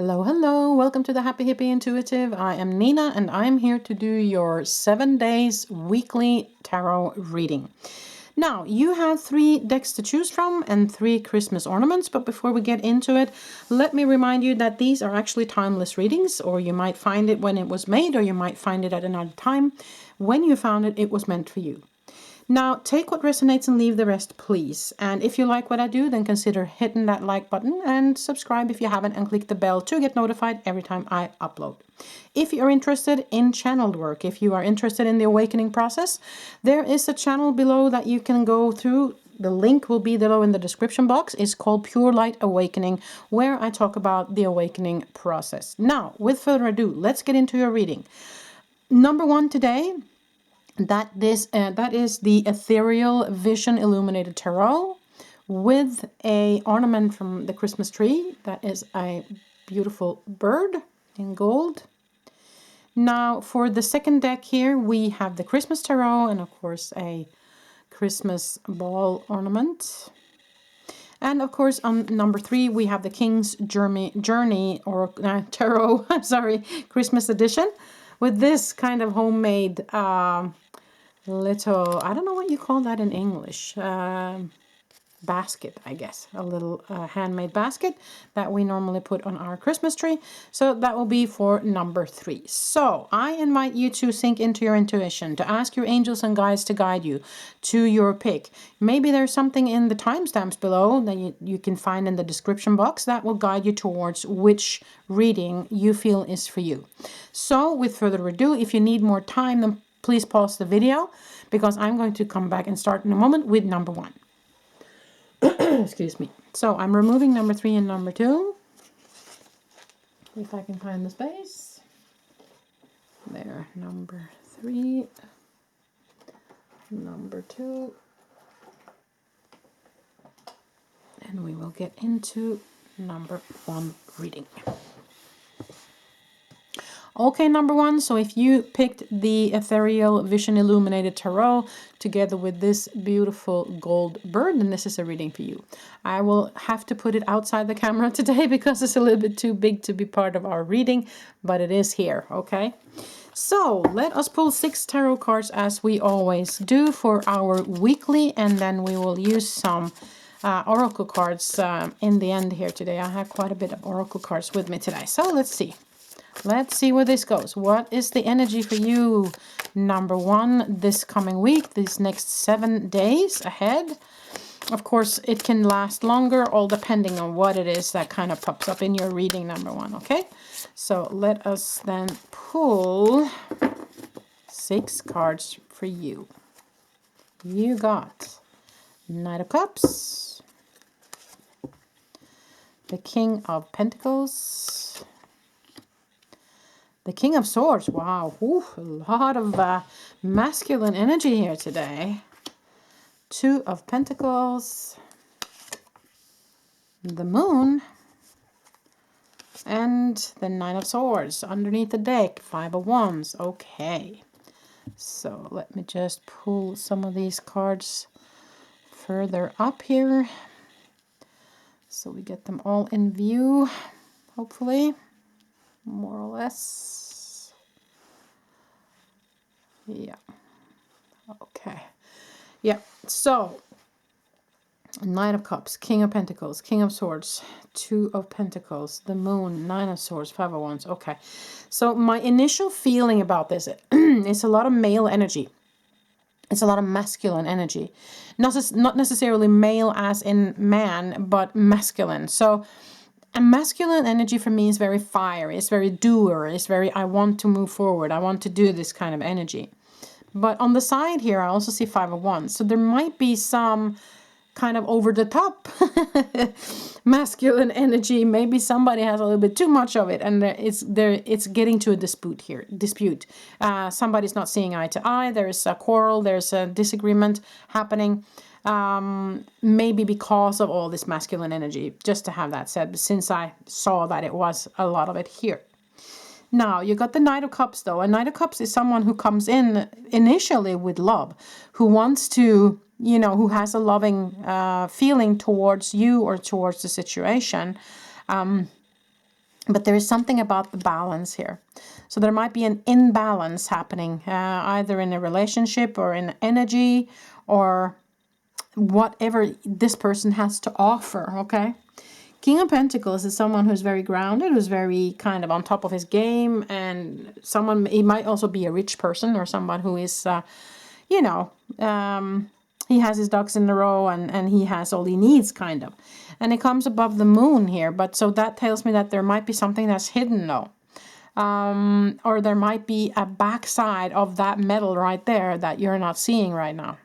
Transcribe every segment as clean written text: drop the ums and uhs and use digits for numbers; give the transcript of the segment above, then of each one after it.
Hello, hello. Welcome to the Happy Hippie Intuitive. I am Nina and I'm here to do your 7 days weekly tarot reading. Now, you have 3 decks to choose from and 3 Christmas ornaments, but before we get into it, let me remind you that these are actually timeless readings, or you might find it when it was made, or you might find it at another time. When you found it, it was meant for you. Now, take what resonates and leave the rest, please. And if you like what I do, then consider hitting that like button and subscribe if you haven't, and click the bell to get notified every time I upload. If you're interested in channeled work, if you are interested in the awakening process, there is a channel below that you can go through. The link will be below in the description box. It's called Pure Light Awakening, where I talk about the awakening process. Now, with further ado, let's get into your reading. Number 1 today. That is the Ethereal Vision Illuminated Tarot with a ornament from the Christmas tree. That is a beautiful bird in gold. Now for the second deck here, we have the Christmas Tarot and of course a Christmas ball ornament. And of course on number 3, we have the King's Journey or Tarot, I'm sorry, Christmas edition with this kind of homemade little, I don't know what you call that in English, basket, I guess, a little handmade basket that we normally put on our Christmas tree. So that will be for number 3. So I invite you to sink into your intuition, to ask your angels and guides to guide you to your pick. Maybe there's something in the timestamps below that you can find in the description box that will guide you towards which reading you feel is for you. So with further ado, if you need more time, then please pause the video because I'm going to come back and start in a moment with number 1. Excuse me. So I'm removing number 3 and number 2. If I can find the space. There, number 3, number 2. And we will get into number 1 reading. Okay, number 1, so if you picked the Ethereal Vision Illuminated Tarot together with this beautiful gold bird, then this is a reading for you. I will have to put it outside the camera today because it's a little bit too big to be part of our reading, but it is here, okay? So let us pull 6 tarot cards as we always do for our weekly, and then we will use some oracle cards in the end here today. I have quite a bit of oracle cards with me today, so let's see. Let's see where this goes. What is the energy for you, number 1, this coming week, these next 7 days ahead? Of course, it can last longer, all depending on what it is that kind of pops up in your reading, number 1, okay? So let us then pull 6 cards for you. You got Knight of Cups, the King of Pentacles, the King of Swords. Wow, ooh, a lot of masculine energy here today. 2 of Pentacles, the Moon, and the 9 of Swords. Underneath the deck, 5 of Wands. Okay, so let me just pull some of these cards further up here so we get them all in view, hopefully. More or less. Yeah. Okay. Yeah. So, Knight of Cups, King of Pentacles, King of Swords, 2 of Pentacles, the Moon, 9 of Swords, 5 of Wands. Okay. So my initial feeling about this is a lot of male energy. It's a lot of masculine energy. Not necessarily male as in man, but masculine. So a masculine energy for me is very fiery, it's very doer, it's very I want to move forward, I want to do this kind of energy. But on the side here, I also see 5 of Wands. So there might be some kind of over the top masculine energy. Maybe somebody has a little bit too much of it, and it's getting to a dispute here. Somebody's not seeing eye to eye. There is a quarrel. There's a disagreement happening. Maybe because of all this masculine energy, just to have that said, since I saw that it was a lot of it here. Now, you got the Knight of Cups, though. A Knight of Cups is someone who comes in initially with love, who wants to, who has a loving feeling towards you or towards the situation. But there is something about the balance here. So there might be an imbalance happening, either in a relationship or in energy or whatever this person has to offer, okay? King of Pentacles is someone who's very grounded, who's very kind of on top of his game, and someone, he might also be a rich person or someone who is, you know, he has his ducks in a row and he has all he needs, kind of. And it comes above the moon here, but so that tells me that there might be something that's hidden though. Or there might be a backside of that metal right there that you're not seeing right now.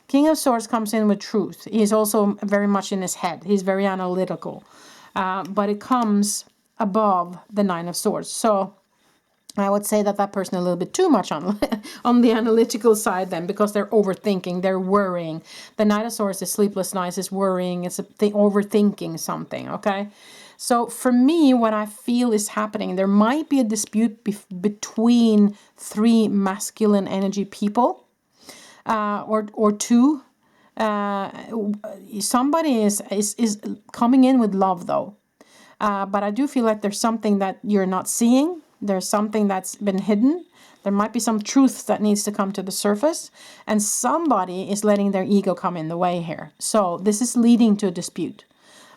King of Swords comes in with truth. He's also very much in his head. He's very analytical. But it comes above the Nine of Swords. So I would say that that person is a little bit too much on, on the analytical side then, because they're overthinking, they're worrying. The Knight of Swords is sleepless nights, is worrying, it's overthinking something, okay? So for me, what I feel is happening, there might be a dispute between three masculine energy people. Or two. Somebody is coming in with love though, but I do feel like there's something that you're not seeing. There's something that's been hidden. There might be some truth that needs to come to the surface, and somebody is letting their ego come in the way here. So this is leading to a dispute.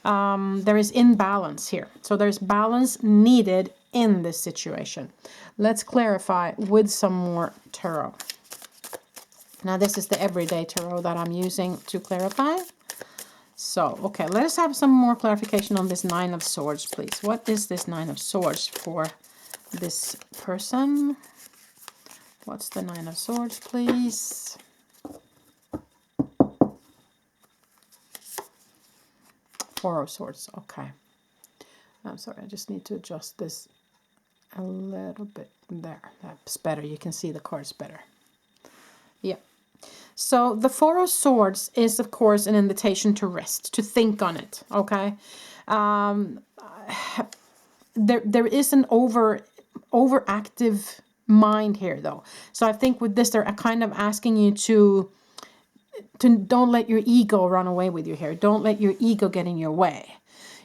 There is imbalance here, so there's balance needed in this situation. Let's clarify with some more tarot. Now this is the everyday tarot that I'm using to clarify. So, okay, let us have some more clarification on this Nine of Swords, please. What is this Nine of Swords for this person? What's the Nine of Swords, please? Four of Swords, okay. I'm sorry, I just need to adjust this a little bit there. That's better, you can see the cards better. Yeah. So the Four of Swords is, of course, an invitation to rest, to think on it, okay? There is an overactive mind here, though. So I think with this, they're kind of asking you to don't let your ego run away with you here. Don't let your ego get in your way.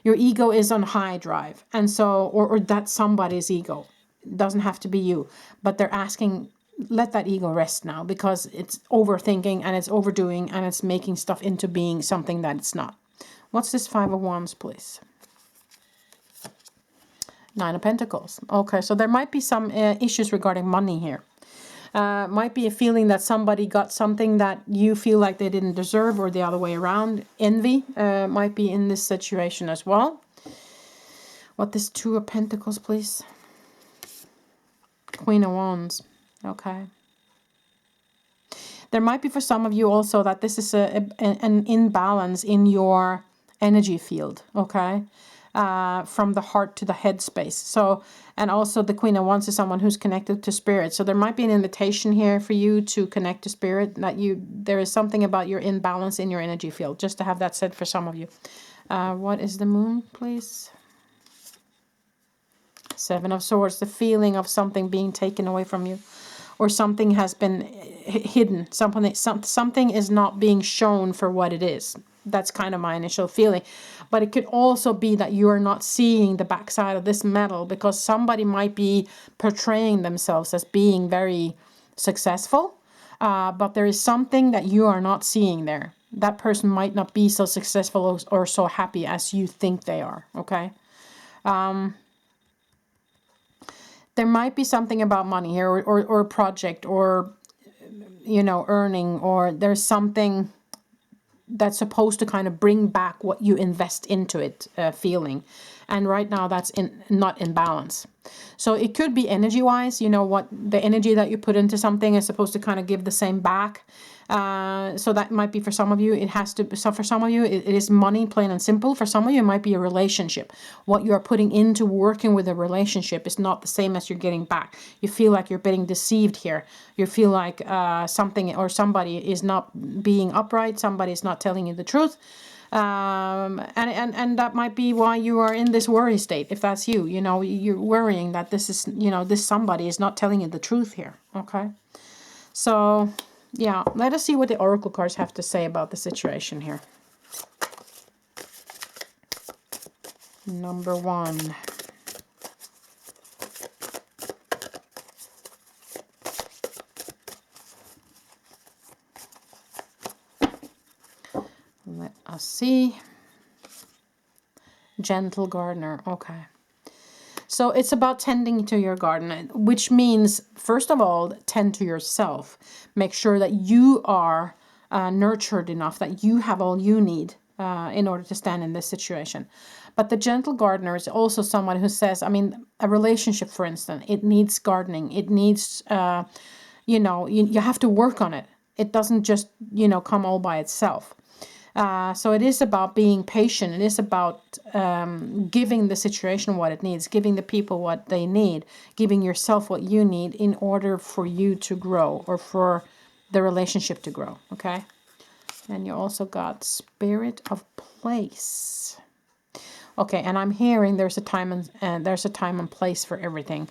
Your ego is on high drive, and so, or that's somebody's ego. It doesn't have to be you, but they're asking, let that ego rest now, because it's overthinking and it's overdoing and it's making stuff into being something that it's not. What's this Five of Wands, please? Nine of Pentacles. Okay, so there might be some issues regarding money here. Might be a feeling that somebody got something that you feel like they didn't deserve, or the other way around. Envy might be in this situation as well. What is Two of Pentacles, please? Queen of Wands. Okay. There might be for some of you also that this is an imbalance in your energy field, okay? From the heart to the head space. So, and also the Queen of Wands is someone who's connected to spirit. So there might be an invitation here for you to connect to spirit, that there is something about your imbalance in your energy field, just to have that said for some of you. What is the Moon, please? Seven of Swords, the feeling of something being taken away from you, or something has been hidden. Something is not being shown for what it is. That's kind of my initial feeling. But it could also be that you are not seeing the backside of this metal, because somebody might be portraying themselves as being very successful, but there is something that you are not seeing there. That person might not be so successful or so happy as you think they are, okay? There might be something about money here, or a project, or, you know, earning, or there's something that's supposed to kind of bring back what you invest into it, feeling. And right now that's not in balance. So it could be energy-wise, you know, what the energy that you put into something is supposed to kind of give the same back. So that might be for some of you. It has to. So for some of you, it is money, plain and simple. For some of you, it might be a relationship. What you are putting into working with a relationship is not the same as you're getting back. You feel like you're being deceived here. You feel like something or somebody is not being upright. Somebody is not telling you the truth. And that might be why you are in this worry state. If that's you, you know, you're worrying that this is, you know, this somebody is not telling you the truth here. Okay. So yeah, let us see what the oracle cards have to say about the situation here. Number one. see. Gentle gardener. Okay. So it's about tending to your garden, which means, first of all, tend to yourself. Make sure that you are nurtured enough, that you have all you need in order to stand in this situation. But the gentle gardener is also someone who says, I mean, a relationship, for instance, it needs gardening. It needs, you know, you have to work on it. It doesn't just, you know, come all by itself. So it is about being patient. It is about giving the situation what it needs, giving the people what they need, giving yourself what you need in order for you to grow or for the relationship to grow. Okay. And you also got spirit of place. Okay. And I'm hearing there's a time and place for everything.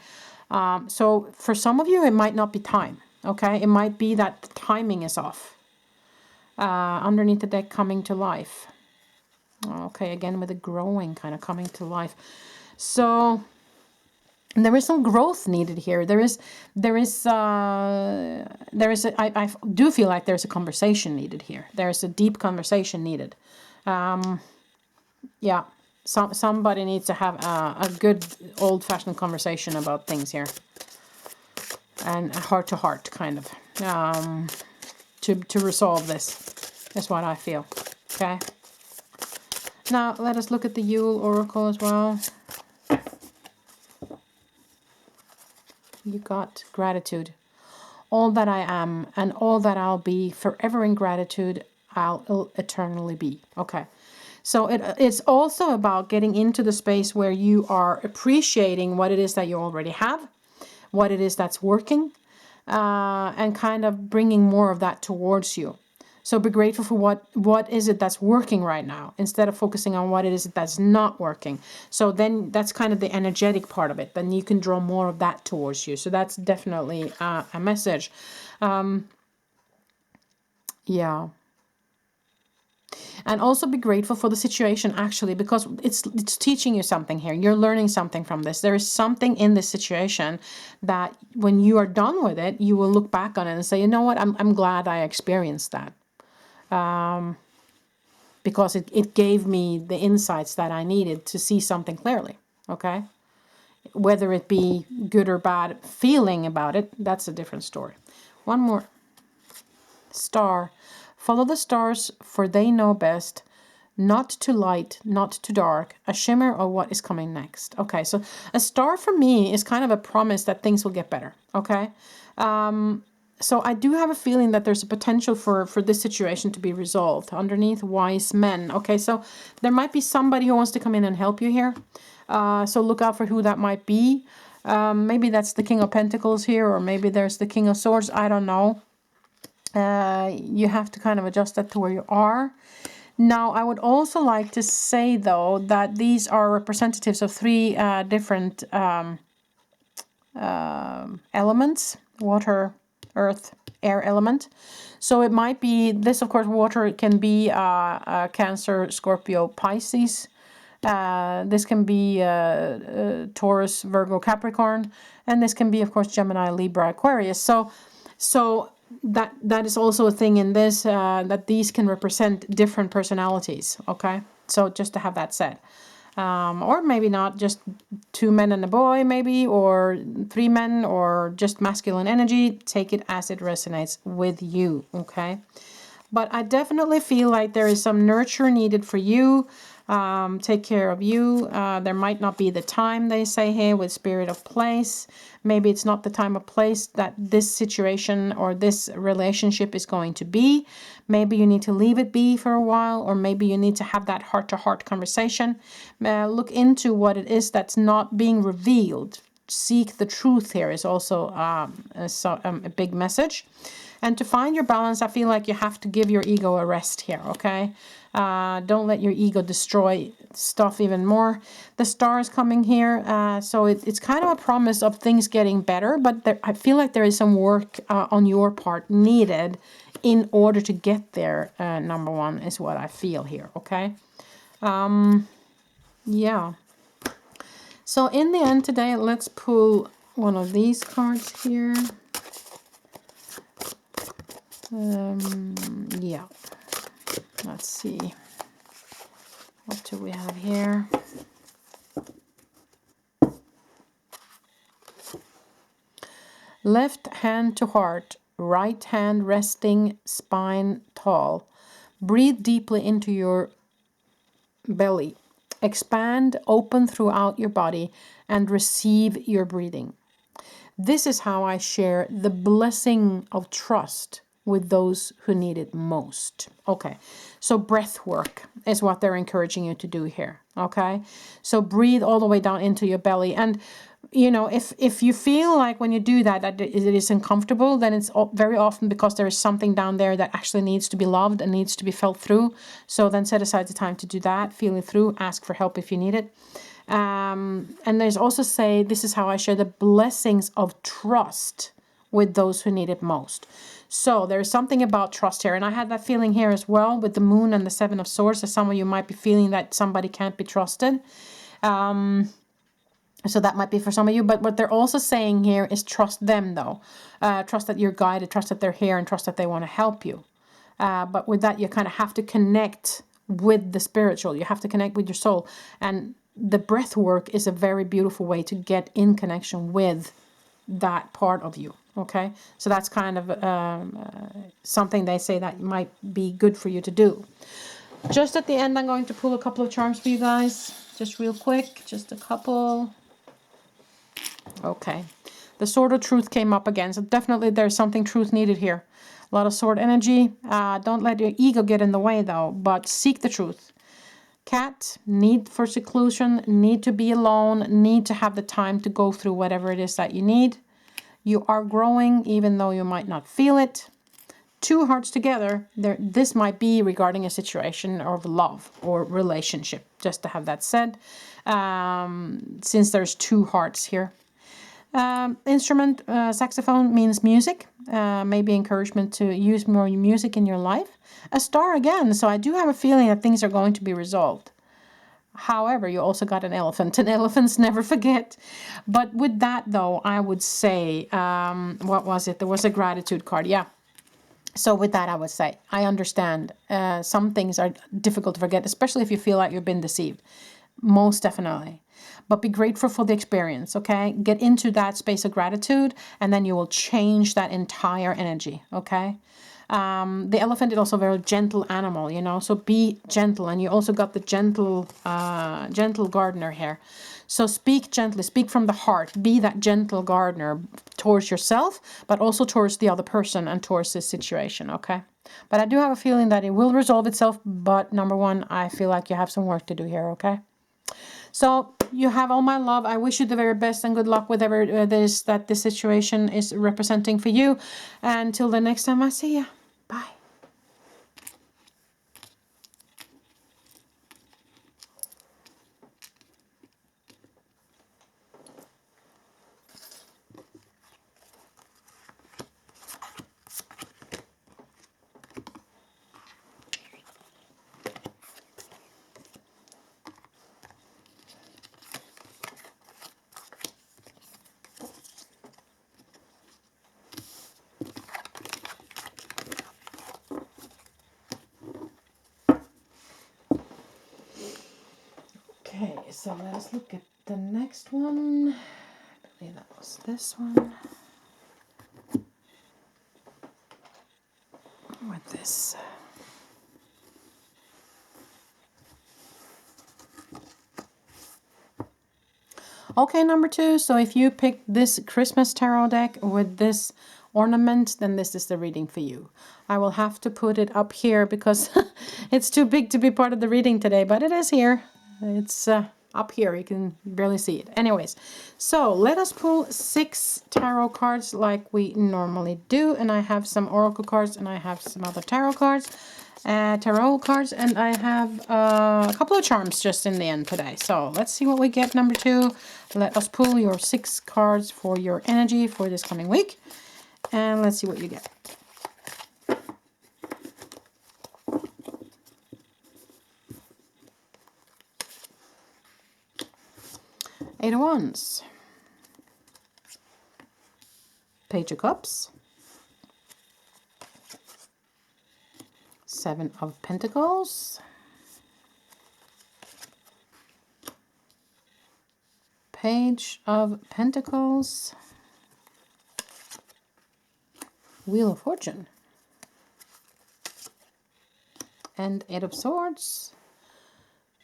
So for some of you, it might not be time. Okay. It might be that the timing is off. Underneath the deck, coming to life. Okay, again with the growing kind of coming to life. So there is some growth needed here. I do feel like there's a conversation needed here. There's a deep conversation needed. Yeah, somebody needs to have a good old-fashioned conversation about things here, and heart to heart kind of. To resolve this. That's what I feel. Okay. Now let us look at the Yule Oracle as well. You got gratitude. All that I am and all that I'll be, forever in gratitude, I'll eternally be. Okay. So it's also about getting into the space where you are appreciating what it is that you already have, what it is that's working, and kind of bringing more of that towards you. So be grateful for what is it that's working right now, instead of focusing on what it is that's not working. So then that's kind of the energetic part of it. Then you can draw more of that towards you. So that's definitely a message. Yeah. And also be grateful for the situation, actually, because it's teaching you something here. You're learning something from this. There is something in this situation that when you are done with it, you will look back on it and say, you know what, I'm glad I experienced that. Because it gave me the insights that I needed to see something clearly. Okay? Whether it be good or bad feeling about it, that's a different story. One more. Star. Follow the stars, for they know best. Not to light, not to dark, a shimmer of what is coming next. Okay, so a star for me is kind of a promise that things will get better. Okay, so I do have a feeling that there's a potential for this situation to be resolved. Underneath, wise men. Okay, so there might be somebody who wants to come in and help you here. So look out for who that might be. Maybe that's the King of Pentacles here, or maybe there's the King of Swords. I don't know. You have to kind of adjust that to where you are. Now, I would also like to say, though, that these are representatives of three different elements: water, earth, air element. So it might be this, of course, water can be Cancer, Scorpio, Pisces. This can be Taurus, Virgo, Capricorn, and this can be, of course, Gemini, Libra, Aquarius. So that is also a thing in this, that these can represent different personalities. Okay, so just to have that said, or maybe not just two men and a boy, maybe, or three men, or just masculine energy. Take it as it resonates with you. Okay, but I definitely feel like there is some nurture needed for you. Take care of you. There might not be the time, they say here, with spirit of place. Maybe it's not the time or place that this situation or this relationship is going to be. Maybe you need to leave it be for a while, or maybe you need to have that heart-to-heart conversation. Look into what it is that's not being revealed. Seek the truth here is also a big message. And to find your balance, I feel like you have to give your ego a rest here, okay? Don't let your ego destroy stuff even more. The star is coming here, so it's kind of a promise of things getting better, but I feel like there is some work on your part needed in order to get there. Number one is what I feel here, okay? Yeah. So in the end today, let's pull one of these cards here. Yeah, let's see. What do we have here? Left hand to heart, right hand resting, spine tall. Breathe deeply into your belly. Expand, open throughout your body, and receive your breathing. This is how I share the blessing of trust with those who need it most. Okay, so breath work is what they're encouraging you to do here. Okay, so breathe all the way down into your belly. And you know, if you feel like when you do that that it is uncomfortable, then it's very often because there is something down there that actually needs to be loved and needs to be felt through. So then set aside the time to do that, feel it through, ask for help if you need it. And there's also say, this is how I share the blessings of trust with those who need it most. So there's something about trust here. And I had that feeling here as well with the moon and the 7 of swords, that some of you might be feeling that somebody can't be trusted. So that might be for some of you, but what they're also saying here is trust them though. Trust that you're guided, trust that they're here, and trust that they want to help you. But with that, you kind of have to connect with the spiritual. You have to connect with your soul. And the breath work is a very beautiful way to get in connection with that part of you. Okay, so that's kind of something they say that might be good for you to do. Just at the end, I'm going to pull a couple of charms for you guys, just real quick, just a couple. Okay, the sword of truth came up again, so definitely there's something truth needed here. A lot of sword energy. Don't let your ego get in the way though, but seek the truth. Cat, need for seclusion, need to be alone, need to have the time to go through whatever it is that you need. You are growing even though you might not feel it. 2 hearts together, this might be regarding a situation of love or relationship, just to have that said, since there's 2 hearts here. Instrument, saxophone means music, maybe encouragement to use more music in your life. A star again, so I do have a feeling that things are going to be resolved. However, you also got an elephant, and elephants never forget. But with that though, I would say, what was it? There was a gratitude card, yeah. So with that, I would say, I understand some things are difficult to forget, especially if you feel like you've been deceived. Most definitely. But be grateful for the experience, okay? Get into that space of gratitude, and then you will change that entire energy, okay? The elephant is also a very gentle animal, you know, so be gentle. And you also got the gentle gardener here. So speak gently, speak from the heart, be that gentle gardener towards yourself, but also towards the other person and towards this situation, okay? But I do have a feeling that it will resolve itself, but number one, I feel like you have some work to do here, okay? So you have all my love. I wish you the very best and good luck with whatever it is that this situation is representing for you. Until the next time I see you. Bye. Okay, so let us look at the next one. I believe that was this one. With this. Okay, number 2. So if you picked this Christmas tarot deck with this ornament, then this is the reading for you. I will have to put it up here because it's too big to be part of the reading today, but it is here. It's up here. You can barely see it. Anyways, so let us pull 6 tarot cards like we normally do. And I have some oracle cards and I have some other tarot cards. Tarot cards, and I have a couple of charms just in the end today. So let's see what we get. Number 2, let us pull your 6 cards for your energy for this coming week, and let's see what you get. Eight of Wands, Page of Cups, 7 of Pentacles, Page of Pentacles, Wheel of Fortune, and Eight of Swords,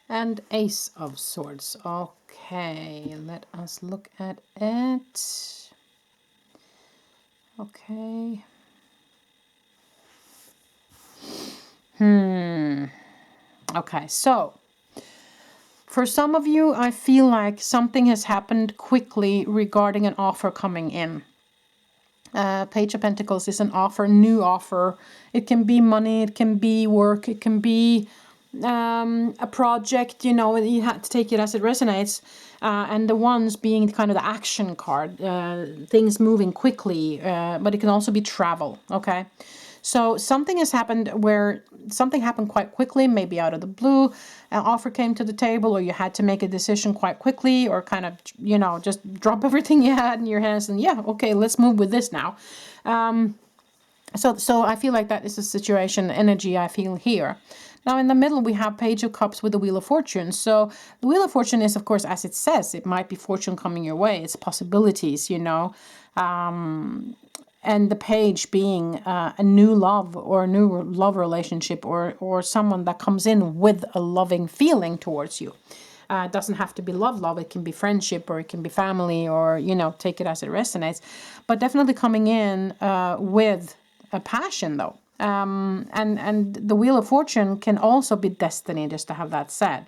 and Ace of Swords. Okay, let us look at it. Okay. Okay, so for some of you, I feel like something has happened quickly regarding an offer coming in. Page of Pentacles is an offer, new offer. It can be money, it can be work, it can be a project, you know, you have to take it as it resonates. And the ones being kind of the action card, things moving quickly, but it can also be travel, okay? So something has happened where something happened quite quickly, maybe out of the blue, an offer came to the table, or you had to make a decision quite quickly, or kind of, you know, just drop everything you had in your hands and yeah, okay, let's move with this now. So I feel like that is a situation, energy I feel here. Now in the middle we have Page of Cups with the Wheel of Fortune. So the Wheel of Fortune is, of course, as it says, it might be fortune coming your way. It's possibilities, you know. And the page being a new love or a new love relationship, or someone that comes in with a loving feeling towards you. It doesn't have to be love, it can be friendship, or it can be family, or, you know, take it as it resonates. But definitely coming in with a passion though. And the Wheel of Fortune can also be destiny, just to have that said.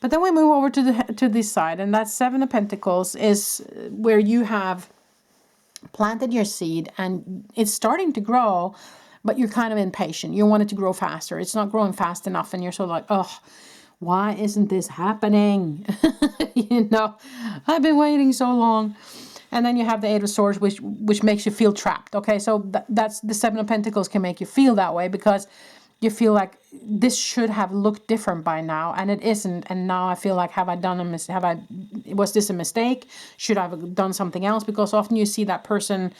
But then we move over to this side, and that Seven of Pentacles is where you have planted your seed and it's starting to grow, but you're kind of impatient. You want it to grow faster. It's not growing fast enough, and you're sort of like, oh, why isn't this happening? You know, I've been waiting so long. And then you have the Eight of Swords, which makes you feel trapped. Okay, so that's the Seven of Pentacles can make you feel that way, because you feel like this should have looked different by now, and it isn't. And now I feel like, have I done a mistake? Was this a mistake? Should I have done something else? Because often you see that person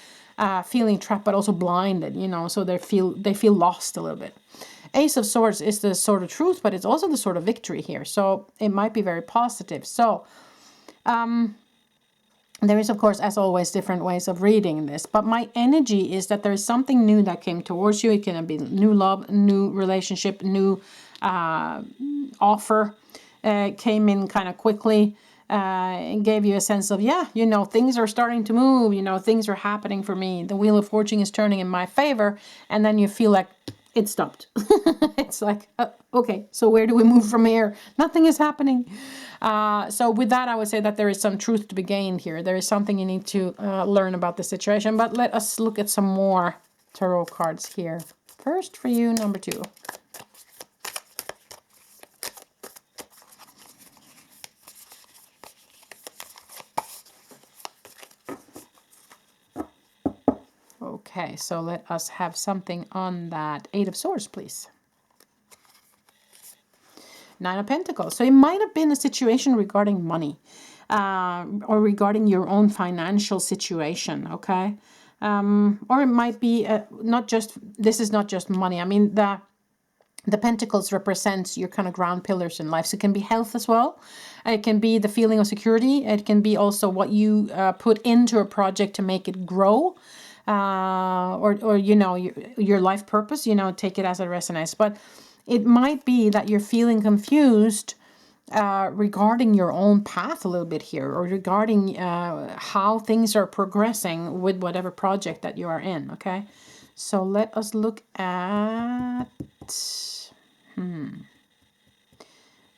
feeling trapped, but also blinded. You know, so they feel lost a little bit. Ace of Swords is the sword of truth, but it's also the sword of victory here. So it might be very positive. So there is, of course, as always, different ways of reading this. But my energy is that there is something new that came towards you. It can be new love, new relationship, new offer. Came in kind of quickly. And gave you a sense of, yeah, you know, things are starting to move. You know, things are happening for me. The Wheel of Fortune is turning in my favor. And then you feel like it stopped. It's like, okay, so where do we move from here? Nothing is happening. So with that, I would say that there is some truth to be gained here. There is something you need to learn about the situation. But let us look at some more tarot cards here. First for you, number 2. Okay, so let us have something on that Eight of Swords, please. Nine of Pentacles. So it might have been a situation regarding money, or regarding your own financial situation, okay? Or it might be not just, this is not just money. I mean, the Pentacles represents your kind of ground pillars in life. So it can be health as well. It can be the feeling of security. It can be also what you put into a project to make it grow. Or you know, your life purpose, you know, take it as it resonates. But it might be that you're feeling confused regarding your own path a little bit here, or regarding how things are progressing with whatever project that you are in, okay? So let us look at...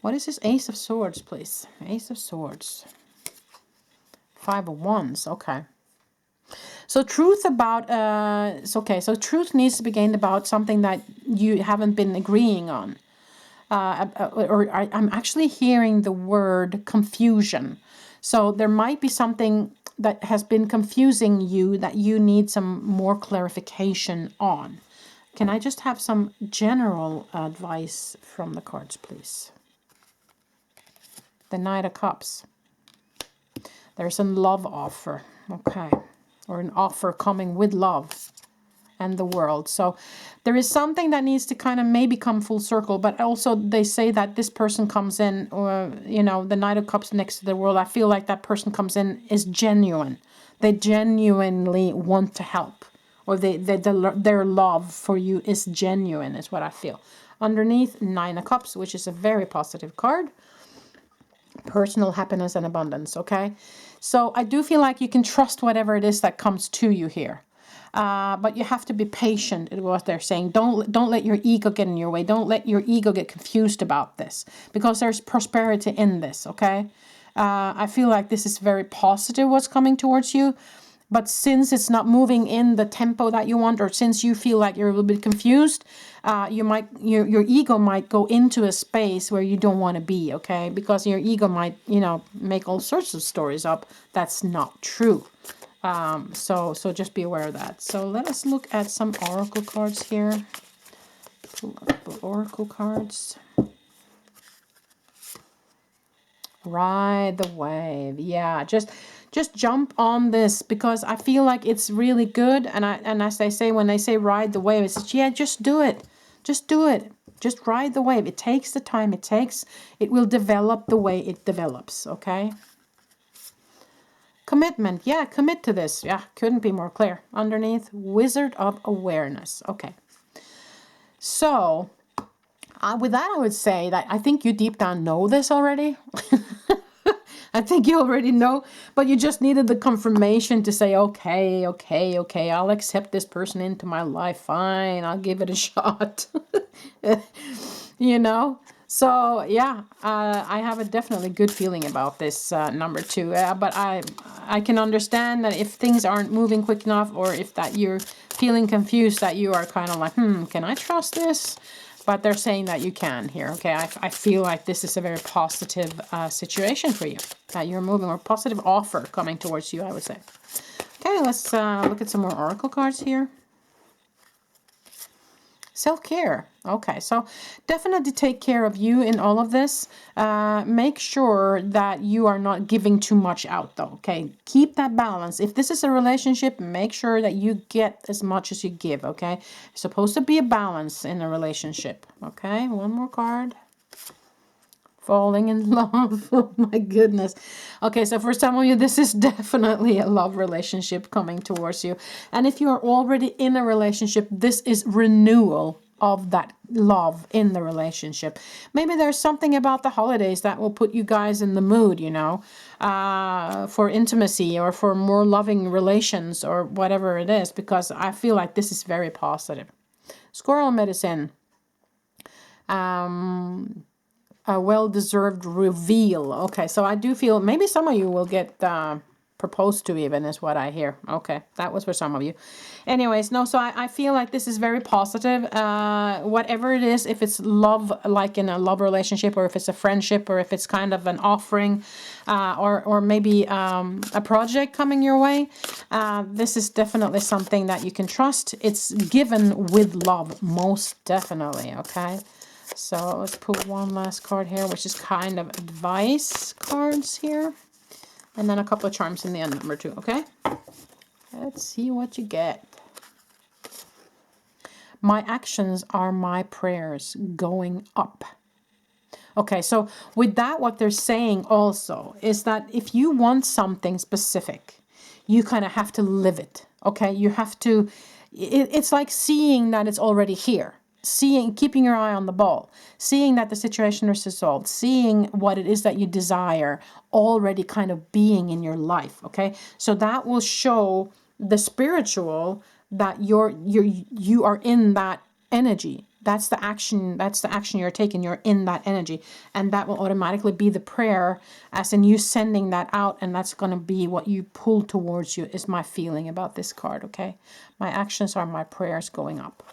What is this Ace of Swords, please? Ace of Swords. Five of Wands, okay. So truth about, so truth needs to be gained about something that you haven't been agreeing on. I'm actually hearing the word confusion. So there might be something that has been confusing you that you need some more clarification on. Can I just have some general advice from the cards, please? The Knight of Cups. There's a love offer, okay. Or an offer coming with love. and the world. So there is something that needs to kind of maybe come full circle, but also they say that this person comes in, or, you know, the Knight of Cups next to the world. I feel like that person comes in is genuine. They genuinely want to help, or their love for you is genuine, is what I feel. Underneath, 9 of Cups, which is a very positive card. Personal happiness and abundance, okay? So I do feel like you can trust whatever it is that comes to you here. But you have to be patient, is what they're saying. Don't let your ego get in your way. Don't let your ego get confused about this, because there's prosperity in this, okay? I feel like this is very positive, what's coming towards you. But since it's not moving in the tempo that you want, or since you feel like you're a little bit confused, your ego might go into a space where you don't want to be, okay? Because your ego might, you know, make all sorts of stories up. That's not true. So just be aware of that. So let us look at some oracle cards here. Pull up the oracle cards. Ride the wave. Yeah, just jump on this, because I feel like it's really good. And as they say, when they say ride the wave, it's, yeah, just do it. Just do it. Just ride the wave. It takes the time it takes. It will develop the way it develops, okay? Commitment. Yeah, commit to this. Yeah, couldn't be more clear. Underneath, Wizard of Awareness. Okay. So, with that, I would say that I think you deep down know this already. I think you already know, but you just needed the confirmation to say, okay, I'll accept this person into my life. Fine, I'll give it a shot. You know? So, yeah, I have a definitely good feeling about this number 2. But I can understand that if things aren't moving quick enough, or if that you're feeling confused, that you are kind of like, can I trust this? But they're saying that you can here, okay? I feel like this is a very positive situation for you, that you're moving, or positive offer coming towards you, I would say. Okay, let's look at some more oracle cards here. Self-care. Okay, so definitely take care of you in all of this. Make sure that you are not giving too much out, though, okay? Keep that balance. If this is a relationship, make sure that you get as much as you give, okay? It's supposed to be a balance in a relationship, okay? One more card. Falling in love. Oh my goodness. Okay, so for some of you, this is definitely a love relationship coming towards you. And if you are already in a relationship, this is renewal of that love in the relationship. Maybe there's something about the holidays that will put you guys in the mood, you know, for intimacy, or for more loving relations, or whatever it is, because I feel like this is very positive. Squirrel medicine. A well-deserved reveal. Okay, so I do feel maybe some of you will get proposed to, even, is what I hear. Okay, that was for some of you. Anyways, no, so I feel like this is very positive. Whatever it is, if it's love, like in a love relationship, or if it's a friendship, or if it's kind of an offering, or maybe a project coming your way, this is definitely something that you can trust. It's given with love, most definitely, okay? So let's pull one last card here, which is kind of advice cards here. And then a couple of charms in the end, number 2, okay? Let's see what you get. My actions are my prayers going up. Okay, so with that, what they're saying also is that if you want something specific, you kind of have to live it, okay? You have to, it's like seeing that it's already here. Seeing, keeping your eye on the ball, seeing that the situation is resolved, seeing what it is that you desire already kind of being in your life, okay? So that will show the spiritual that you are in that energy. That's the action you're taking. You're in that energy, and that will automatically be the prayer, as in you sending that out, and that's going to be what you pull towards you, is my feeling about this card, okay? My actions are my prayers going up.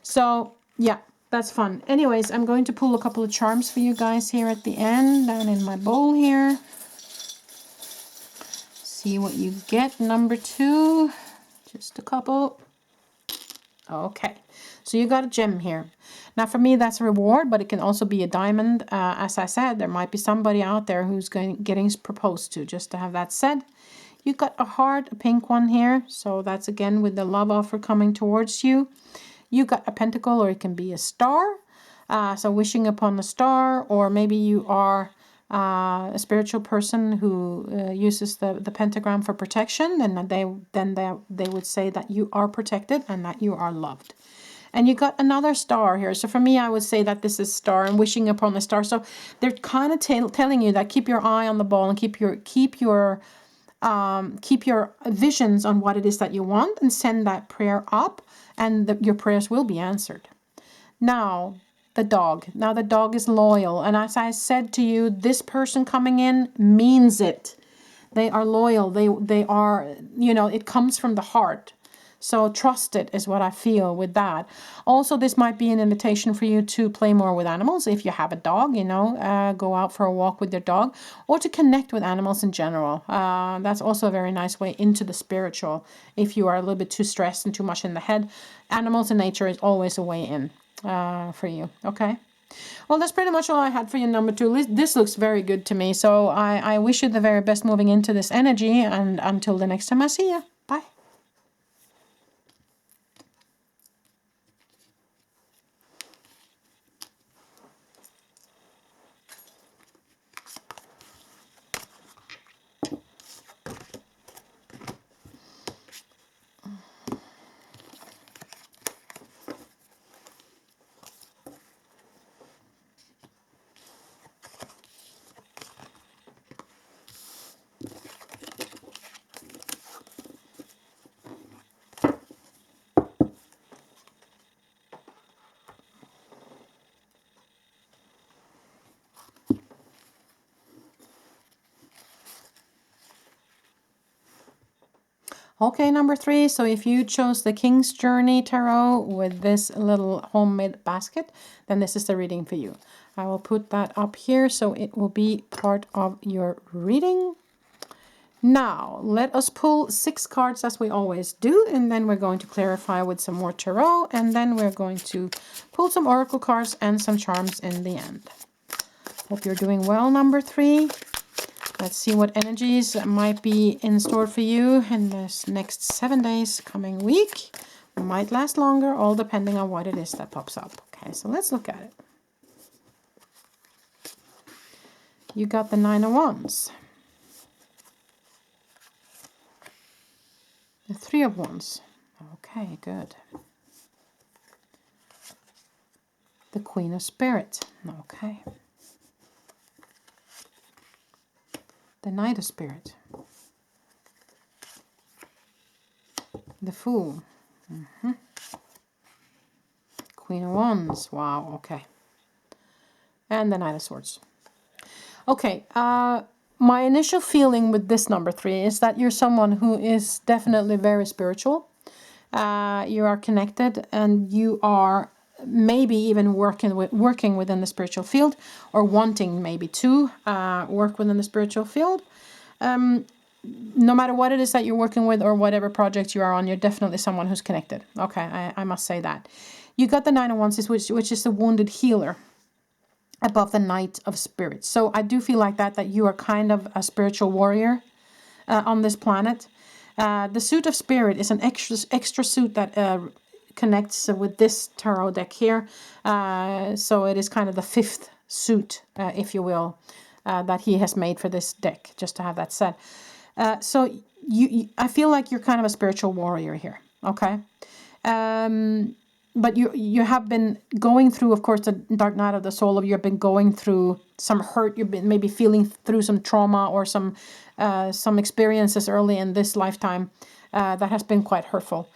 So yeah, that's fun. Anyways, I'm going to pull a couple of charms for you guys here at the end, down in my bowl here. See what you get. Number 2, just a couple. Okay, so you got a gem here. Now for me, that's a reward, but it can also be a diamond. As I said, there might be somebody out there who's getting proposed to, just to have that said. You got a heart, a pink one here. So that's again with the love offer coming towards you. You got a pentacle, or it can be a star. So wishing upon a star, or maybe you are a spiritual person who uses the pentagram for protection, and they would say that you are protected and that you are loved. And you got another star here. So for me, I would say that this is star and wishing upon the star. So they're kind of telling you that keep your eye on the ball and keep your visions on what it is that you want, and send that prayer up, and your prayers will be answered. Now, the dog. Now the dog is loyal. And as I said to you, this person coming in means it. They are loyal. They are, it comes from the heart. So trust it is what I feel with that. Also, this might be an invitation for you to play more with animals. If you have a dog, go out for a walk with your dog, or to connect with animals in general. That's also a very nice way into the spiritual. If you are a little bit too stressed and too much in the head, animals and nature is always a way in for you. Okay. Well, that's pretty much all I had for you, number 2. This looks very good to me. So I wish you the very best moving into this energy. And until the next time I see you. Bye. Okay, number 3. So if you chose the King's Journey Tarot with this little homemade basket, then this is the reading for you. I will put that up here so it will be part of your reading. Now, let us pull 6 cards as we always do, and then we're going to clarify with some more tarot, and then we're going to pull some oracle cards and some charms in the end. Hope you're doing well, number 3. Let's see what energies might be in store for you in this next 7 days coming week. Might last longer, all depending on what it is that pops up. Okay, so let's look at it. You got the 9 of Wands. The 3 of Wands. Okay, good. The Queen of Spirit. Okay. The Knight of Spirit. The Fool. Queen of Wands. Wow, okay. And the Knight of Swords. Okay, my initial feeling with this number 3 is that you're someone who is definitely very spiritual. You are connected, and you are maybe even working within the spiritual field, or wanting maybe to work within the spiritual field. No matter what it is that you're working with or whatever project you are on, you're definitely someone who's connected. Okay, I must say that. You got the 9 of Wands, which is the wounded healer above the Knight of Spirits. So I do feel like that you are kind of a spiritual warrior on this planet. The Suit of Spirit is an extra suit that connects with this tarot deck here. So it is kind of the 5th suit, if you will, that he has made for this deck, just to have that said. So I feel like you're kind of a spiritual warrior here, okay? But you have been going through, of course, the dark night of the soul of you. Have been going through some hurt. You've been maybe feeling through some trauma or some experiences early in this lifetime that has been quite hurtful.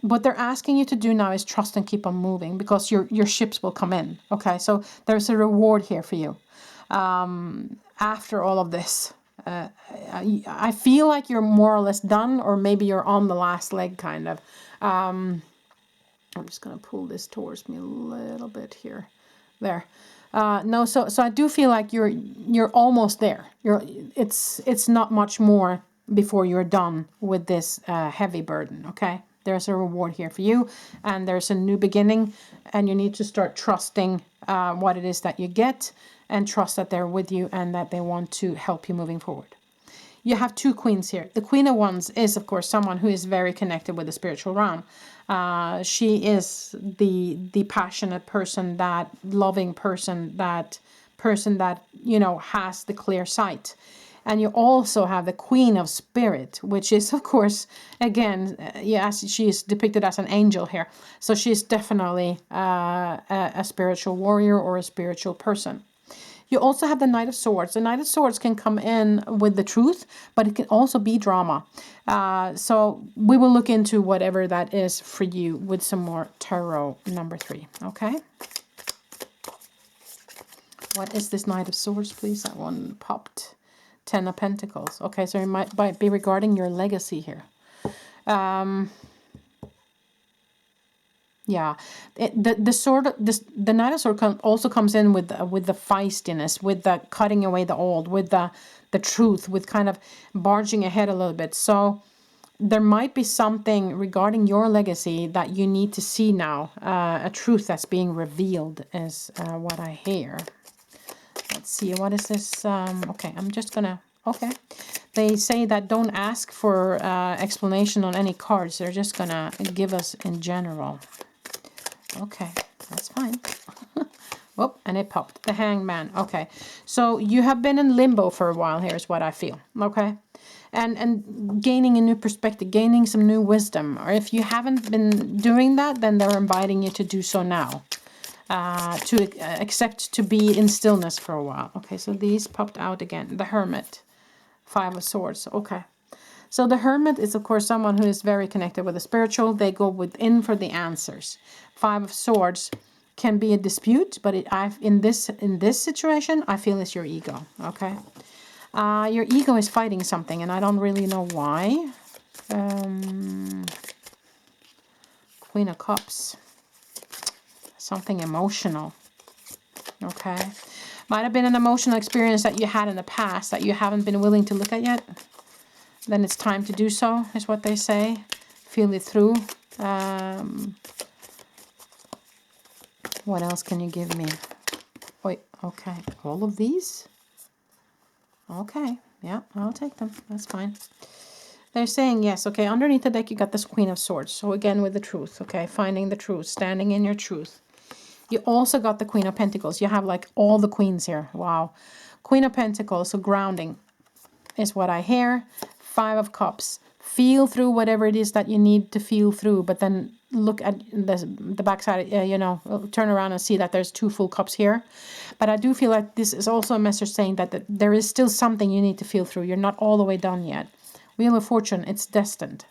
What they're asking you to do now is trust and keep on moving, because your ships will come in. Okay, so there's a reward here for you after all of this. I feel like you're more or less done, or maybe you're on the last leg, kind of. I'm just going to pull this towards me a little bit here. There. No, so I do feel like you're almost there. It's not much more before you're done with this heavy burden, okay? There's a reward here for you, and there's a new beginning, and you need to start trusting what it is that you get, and trust that they're with you and that they want to help you moving forward. You have two queens here. The Queen of Wands is, of course, someone who is very connected with the spiritual realm. She is the passionate person, that loving person, that you know, has the clear sight. And you also have the Queen of Spirit, which is, of course, again, yes, she is depicted as an angel here. So she's definitely a spiritual warrior or a spiritual person. You also have the Knight of Swords. The Knight of Swords can come in with the truth, but it can also be drama. So we will look into whatever that is for you with some more tarot number 3. Okay. What is this Knight of Swords, please? That one popped. 10 of Pentacles. Okay, so it might be regarding your legacy here. Yeah, the Knight of Swords also comes in with the feistiness, with the cutting away the old, with the truth, with kind of barging ahead a little bit. So there might be something regarding your legacy that you need to see now. A truth that's being revealed is what I hear. Let's see, what is this? Okay, I'm just gonna, okay. They say that don't ask for explanation on any cards. They're just gonna give us in general. Okay, that's fine. Oh, and it popped. The Hangman. Okay, so you have been in limbo for a while here is what I feel. Okay, and gaining a new perspective, gaining some new wisdom. Or if you haven't been doing that, then they're inviting you to do so now. To accept to be in stillness for a while. Okay, so these popped out again. The Hermit, 5 of Swords. Okay, so the Hermit is, of course, someone who is very connected with the spiritual. They go within for the answers. 5 of Swords can be a dispute, but in this situation, I feel it's your ego. Okay, your ego is fighting something, and I don't really know why. Queen of Cups. Something emotional. Okay, might have been an emotional experience that you had in the past that you haven't been willing to look at yet. Then it's time to do so, is what they say. Feel it through. What else can you give me? Wait, okay, all of these? Okay, yeah, I'll take them. That's fine. They're saying yes. Okay, underneath the deck you got this Queen of Swords. So again with the truth. Okay, finding the truth, standing in your truth. You also got the Queen of Pentacles. You have like all the queens here. Wow. Queen of Pentacles, so grounding is what I hear. 5 of Cups. Feel through whatever it is that you need to feel through, but then look at the backside, you know, turn around and see that there's 2 full cups here. But I do feel like this is also a message saying that there is still something you need to feel through. You're not all the way done yet. Wheel of Fortune, it's destined.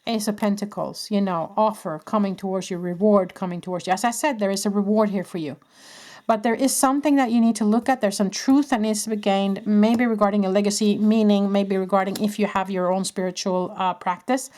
Ace of Pentacles, you know, offer coming towards you, reward coming towards you. As I said, there is a reward here for you. But there is something that you need to look at. There's some truth that needs to be gained, maybe regarding a legacy, meaning maybe regarding if you have your own spiritual practice.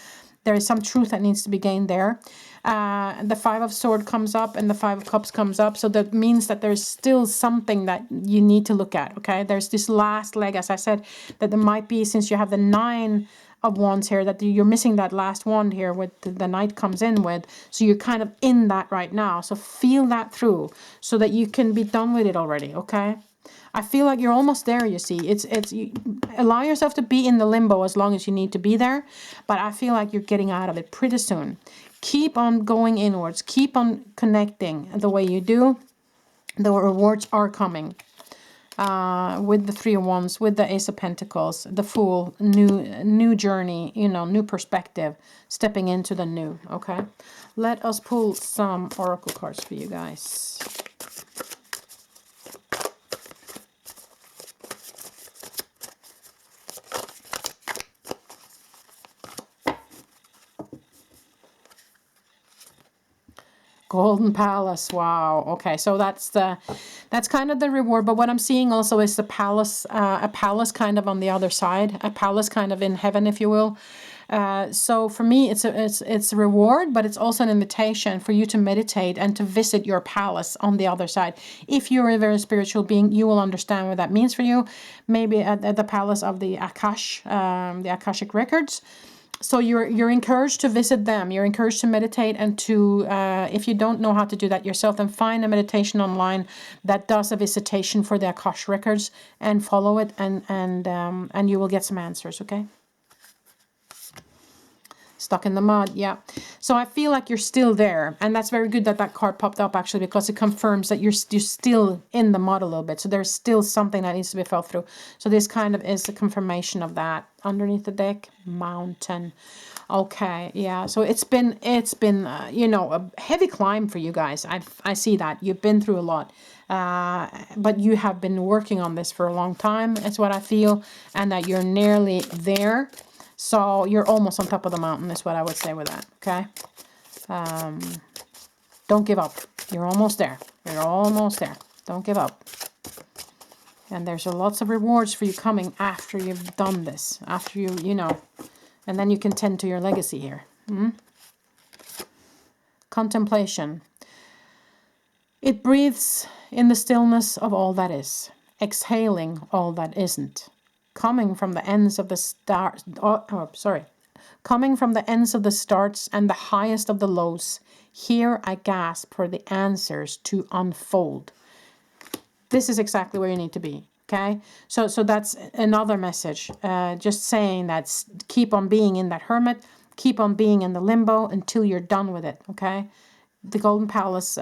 There is some truth that needs to be gained there. The 5 of Swords comes up and the 5 of Cups comes up. So that means that there's still something that you need to look at, okay? There's this last leg, as I said, that there might be, since you have the 9 of Wands here, that you're missing that last wand here with the Knight comes in with. So you're kind of in that right now. So feel that through so that you can be done with it already, okay? I feel like you're almost there, you see. You allow yourself to be in the limbo as long as you need to be there. But I feel like you're getting out of it pretty soon. Keep on going inwards. Keep on connecting the way you do. The rewards are coming. With the 3 of Wands, with the Ace of Pentacles, the Fool, new journey, you know, new perspective, stepping into the new, okay? Let us pull some oracle cards for you guys. Golden Palace, wow. Okay, so that's kind of the reward. But what I'm seeing also is the palace, a palace kind of on the other side, a palace kind of in heaven, if you will. So for me, it's a reward, but it's also an invitation for you to meditate and to visit your palace on the other side. If you're a very spiritual being, you will understand what that means for you. Maybe at the palace of the Akash, the Akashic records. So you're encouraged to visit them. You're encouraged to meditate and to, if you don't know how to do that yourself, then find a meditation online that does a visitation for the Akash records and follow it, and you will get some answers. Okay. Stuck in the mud, yeah. So I feel like you're still there, and that's very good that that card popped up actually, because it confirms that you're still in the mud a little bit. So there's still something that needs to be felt through. So this kind of is a confirmation of that. Underneath the deck, mountain. Okay, yeah. So it's been you know, a heavy climb for you guys. I see that you've been through a lot, but you have been working on this for a long time. That's what I feel, and that you're nearly there. So you're almost on top of the mountain is what I would say with that, okay? Don't give up. You're almost there. You're almost there. Don't give up. And there's lots of rewards for you coming after you've done this. After you know, and then you can tend to your legacy here. Contemplation. It breathes in the stillness of all that is, exhaling all that isn't. Coming from the ends of the coming from the ends of the starts and the highest of the lows, here I gasp for the answers to unfold. This is exactly where you need to be, okay? So that's another message, just saying that keep on being in that hermit, keep on being in the limbo until you're done with it, okay? The Golden Palace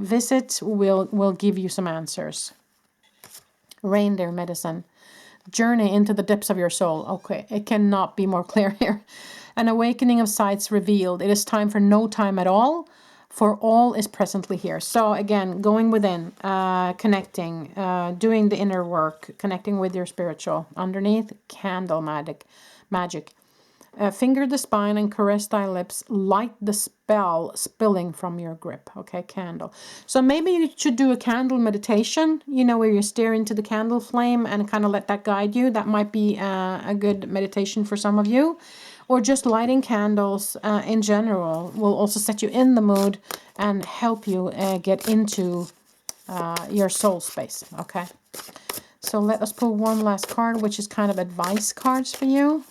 visit will give you some answers. Reindeer medicine. Journey into the depths of your soul. Okay, it cannot be more clear here. An awakening of sights revealed. It is time for no time at all, for all is presently here. So again, going within, connecting, doing the inner work, connecting with your spiritual. Underneath, candle magic. Finger the spine and caress thy lips. Light the spell spilling from your grip. Okay, candle. So maybe you should do a candle meditation, you know, where you stare into the candle flame and kind of let that guide you. That might be a good meditation for some of you. Or just lighting candles in general will also set you in the mood and help you get into your soul space. Okay. So let us pull one last card, which is kind of advice cards for you.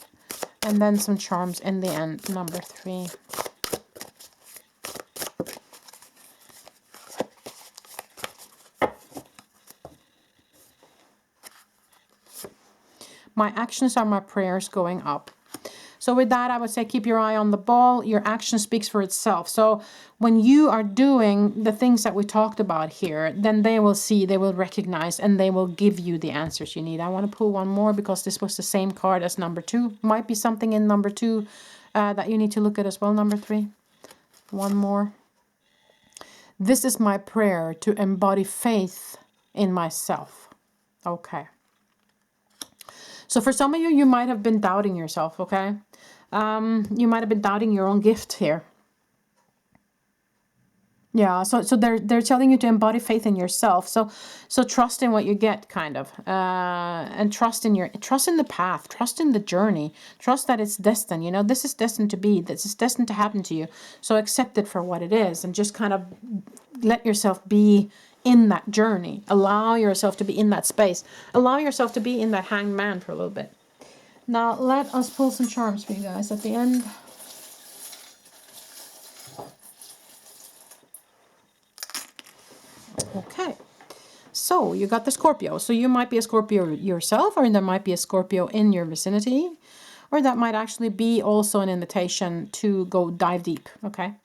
And then some charms in the end, number 3. My actions are my prayers going up. So with that, I would say keep your eye on the ball. Your action speaks for itself. So when you are doing the things that we talked about here, then they will see, they will recognize, and they will give you the answers you need. I want to pull one more because this was the same card as number 2. Might be something in number 2 that you need to look at as well, number 3. One more. This is my prayer to embody faith in myself. Okay. So for some of you, you might have been doubting yourself, okay? You might have been doubting your own gift here. Yeah, so they're telling you to embody faith in yourself. So trust in what you get, kind of, and trust in the path, trust in the journey, trust that it's destined. You know, this is destined to be. This is destined to happen to you. So accept it for what it is, and just kind of let yourself be in that journey. Allow yourself to be in that space. Allow yourself to be in that hanged man for a little bit. Now let us pull some charms for you guys at the end. Okay, so you got the Scorpio. So you might be a Scorpio yourself, or there might be a Scorpio in your vicinity, or that might actually be also an invitation to go dive deep, okay?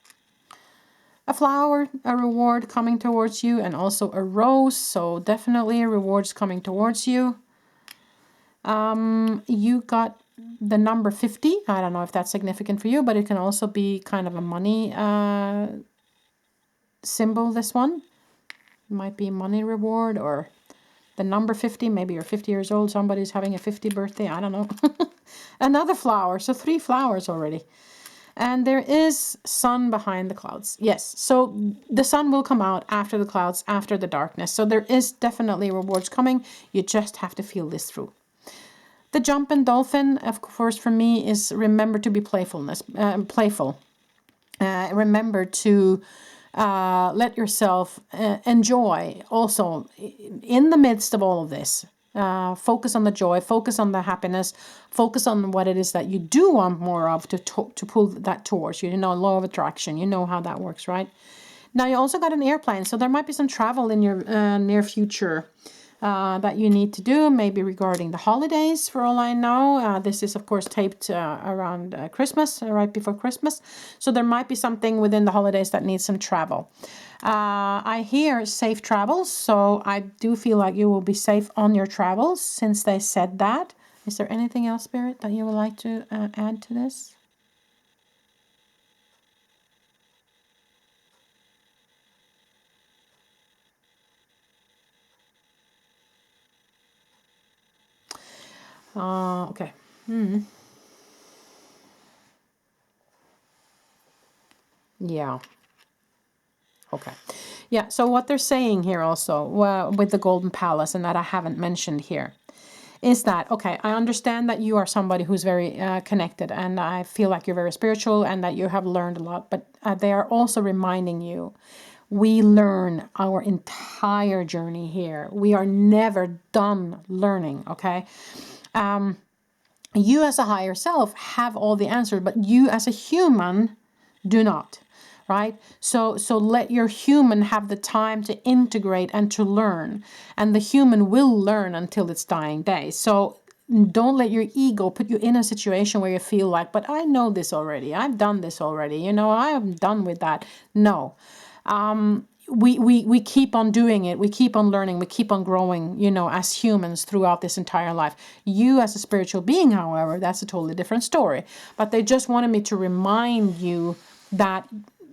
A flower, a reward coming towards you, and also a rose, so definitely rewards coming towards you. You got the number 50. I don't know if that's significant for you, but it can also be kind of a money symbol, this one. Might be money reward, or the number 50. Maybe you're 50 years old, somebody's having a 50 birthday, I don't know. Another flower, so 3 flowers already. And there is sun behind the clouds. Yes, so the sun will come out after the clouds, after the darkness. So there is definitely rewards coming. You just have to feel this through. The jumping dolphin, of course, for me is remember to be playful. Remember to let yourself enjoy also in the midst of all of this. Focus on the joy, focus on the happiness, focus on what it is that you do want more of to pull that towards you. You know, law of attraction, you know how that works, right? Now you also got an airplane, so there might be some travel in your near future that you need to do, maybe regarding the holidays, for all I know. This is, of course, taped around Christmas, right before Christmas. So there might be something within the holidays that needs some travel. I hear safe travels, so I do feel like you will be safe on your travels since they said that. Is there anything else, Spirit, that you would like to add to this? Okay. Yeah. Okay. Yeah, so what they're saying here also with the Golden Palace, and that I haven't mentioned here, is that, okay, I understand that you are somebody who's very connected, and I feel like you're very spiritual and that you have learned a lot, but they are also reminding you, we learn our entire journey here. We are never done learning, okay? You as a higher self have all the answers, but you as a human do not, right? So let your human have the time to integrate and to learn, and the human will learn until its dying day. So don't let your ego put you in a situation where you feel like, but I know this already, I've done this already, you know, I am done with that. No. We keep on doing it. We keep on learning. We keep on growing, you know, as humans throughout this entire life. You as a spiritual being, however, that's a totally different story. But they just wanted me to remind you that,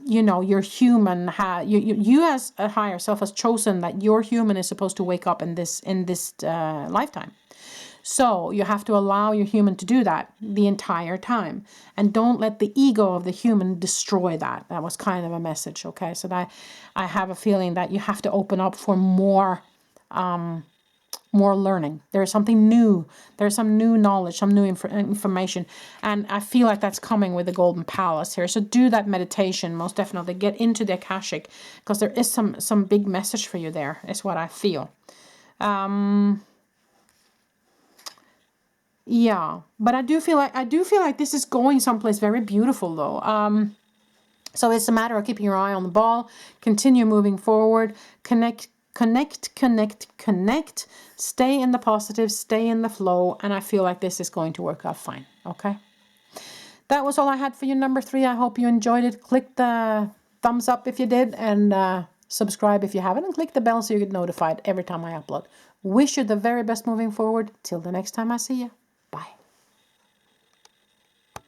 you know, your human, you as a higher self has chosen that your human is supposed to wake up in this lifetime. So you have to allow your human to do that the entire time. And don't let the ego of the human destroy that. That was kind of a message, okay? So that I have a feeling that you have to open up for more learning. There's something new. There's some new knowledge, some new information. And I feel like that's coming with the Golden Palace here. So do that meditation, most definitely. Get into the Akashic, because there is some big message for you there, is what I feel. Yeah, but I do feel like this is going someplace very beautiful though. So it's a matter of keeping your eye on the ball, continue moving forward, connect, stay in the positive, stay in the flow, and I feel like this is going to work out fine, okay? That was all I had for you, number 3. I hope you enjoyed it. Click the thumbs up if you did, and subscribe if you haven't, and click the bell so you get notified every time I upload. Wish you the very best moving forward. Till the next time I see you.